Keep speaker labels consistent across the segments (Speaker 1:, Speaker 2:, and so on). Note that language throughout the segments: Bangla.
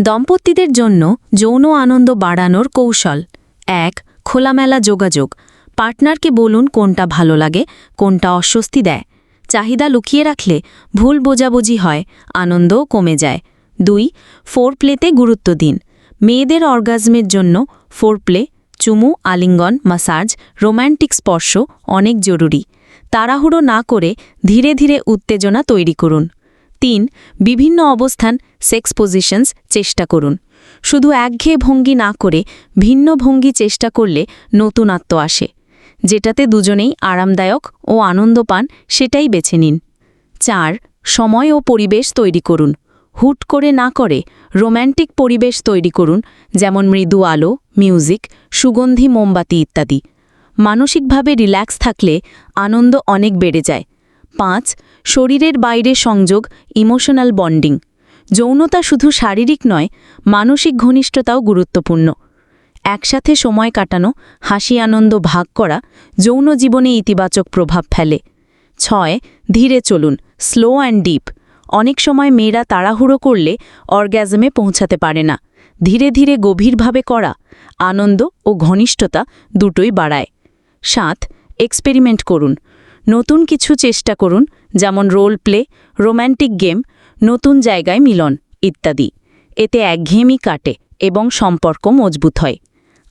Speaker 1: দম্পতিদের জন্য যৌন আনন্দ বাড়ানোর কৌশল ১. খোলামেলা যোগাযোগ। পার্টনারকে বলুন কোনটা ভালো লাগে, কোনটা অস্বস্তি দেয়। চাহিদা লুকিয়ে রাখলে ভুল বোঝাবুঝি হয়, আনন্দও কমে যায়। ২. ফোরপ্লেতে গুরুত্ব দিন। মেয়েদের অর্গাজমের জন্য ফোরপ্লে, চুমু, আলিঙ্গন, মাসাজ, রোম্যান্টিক স্পর্শ অনেক জরুরি। তাড়াহুড়ো না করে ধীরে ধীরে উত্তেজনা তৈরি করুন। ৩. বিভিন্ন অবস্থান সেক্স পজিশনস চেষ্টা করুন। শুধু একঘেয়ে ভঙ্গি না করে ভিন্ন ভঙ্গি চেষ্টা করলে নতুনত্ব আসে। যেটাতে দুজনেই আরামদায়ক ও আনন্দ পান সেটাই বেছে নিন। ৪. সময় ও পরিবেশ তৈরি করুন। হুট করে না করে রোম্যান্টিক পরিবেশ তৈরি করুন, যেমন মৃদু আলো, মিউজিক, সুগন্ধি মোমবাতি ইত্যাদি। মানসিকভাবে রিল্যাক্স থাকলে আনন্দ অনেক বেড়ে যায়। ৫. শরীরের বাইরে সংযোগ, ইমোশনাল বন্ডিং। যৌনতা শুধু শারীরিক নয়, মানসিক ঘনিষ্ঠতাও গুরুত্বপূর্ণ। একসাথে সময় কাটানো, হাসি আনন্দ ভাগ করা যৌন জীবনে ইতিবাচক প্রভাব ফেলে। ৬. ধীরে চলুন, স্লো অ্যান্ড ডিপ। অনেক সময় মেয়েরা তাড়াহুড়ো করলে অর্গ্যাজমে পৌঁছাতে পারে না। ধীরে ধীরে গভীরভাবে করা আনন্দ ও ঘনিষ্ঠতা দুটোই বাড়ায়। ৭. এক্সপেরিমেন্ট করুন। নতুন কিছু চেষ্টা করুন, যেমন রোল প্লে, রোম্যান্টিক গেম, নতুন জায়গায় মিলন ইত্যাদি। এতে একঘেয়েমি কাটে এবং সম্পর্ক মজবুত হয়।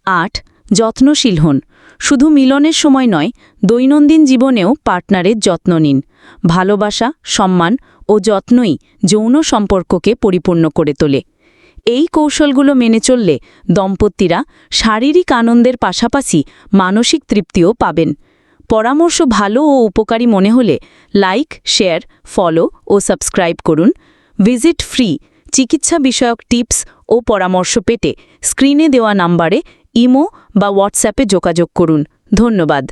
Speaker 1: ৮. যত্নশীল হন। শুধু মিলনের সময় নয়, দৈনন্দিন জীবনেও পার্টনারের যত্ন নিন। ভালোবাসা, সম্মান ও যত্নই যৌন সম্পর্ককে পরিপূর্ণ করে তোলে। এই কৌশলগুলো মেনে চললে দম্পতিরা শারীরিক আনন্দের পাশাপাশি মানসিক তৃপ্তিও পাবেন। পরামর্শ ভালো ও উপকারী মনে হলে লাইক, শেয়ার, ফলো ও সাবস্ক্রাইব করুন। ভিজিট ফ্রি চিকিৎসা বিষয়ক টিপস ও পরামর্শ পেতে স্ক্রিনে দেওয়া নাম্বারে ইমো বা হোয়াটসঅ্যাপে যোগাযোগ করুন। ধন্যবাদ।